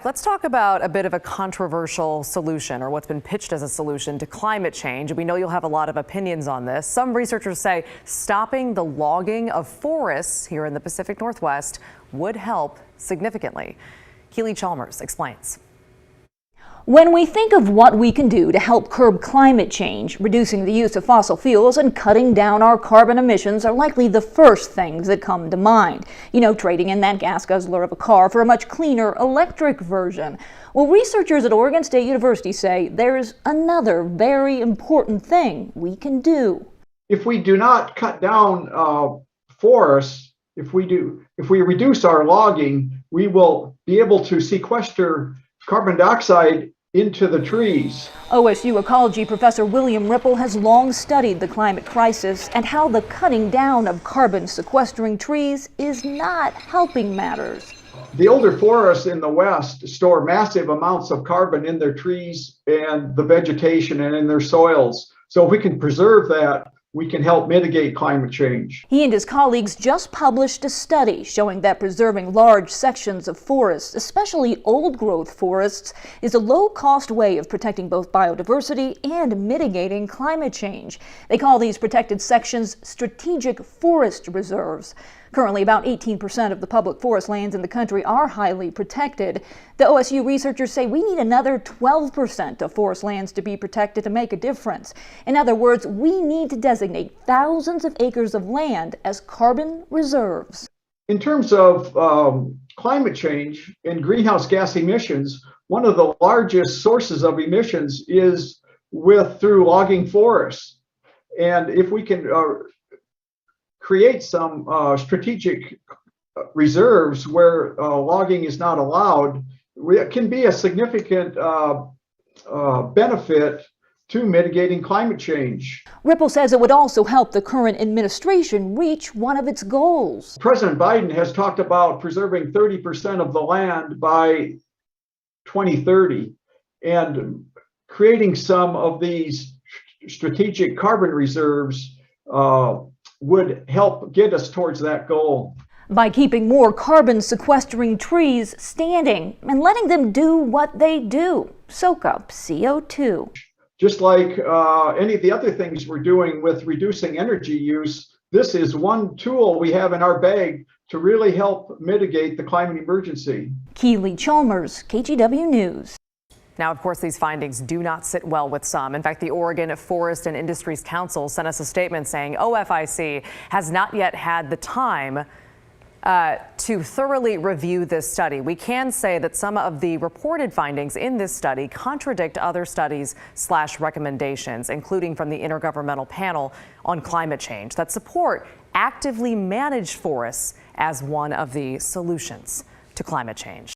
Let's talk about a bit of a controversial solution, or what's been pitched as a solution to climate change. We know you'll have a lot of opinions on this. Some researchers say stopping the logging of forests here in the Pacific Northwest would help significantly. Keely Chalmers explains. When we think of what we can do to help curb climate change, reducing the use of fossil fuels and cutting down our carbon emissions are likely the first things that come to mind. You know, trading in that gas guzzler of a car for a much cleaner electric version. Well, researchers at Oregon State University say there's another very important thing we can do. If we do not cut down forests, if we reduce our logging, we will be able to sequester carbon dioxide into the trees. OSU ecology professor William Ripple has long studied the climate crisis and how the cutting down of carbon sequestering trees is not helping matters. The older forests in the West store massive amounts of carbon in their trees and the vegetation and in their soils. So if we can preserve that, we can help mitigate climate change. He and his colleagues just published a study showing that preserving large sections of forests, especially old-growth forests, is a low-cost way of protecting both biodiversity and mitigating climate change. They call these protected sections strategic forest reserves. Currently, about 18% of the public forest lands in the country are highly protected. The OSU researchers say we need another 12% of forest lands to be protected to make a difference. In other words, we need to designate thousands of acres of land as carbon reserves. In terms of climate change and greenhouse gas emissions, one of the largest sources of emissions is through logging forests. And if we can create some strategic reserves where logging is not allowed, it can be a significant benefit to mitigating climate change. Ripple says it would also help the current administration reach one of its goals. President Biden has talked about preserving 30% of the land by 2030, and creating some of these strategic carbon reserves would help get us towards that goal. By keeping more carbon sequestering trees standing and letting them do what they do, soak up CO2. Just like any of the other things we're doing with reducing energy use, this is one tool we have in our bag to really help mitigate the climate emergency. Keely Chalmers, KGW News. Now, of course, these findings do not sit well with some. In fact, the Oregon Forest and Industries Council sent us a statement saying OFIC has not yet had the time to thoroughly review this study. We can say that some of the reported findings in this study contradict other studies / recommendations, including from the Intergovernmental Panel on Climate Change, that support actively managed forests as one of the solutions to climate change.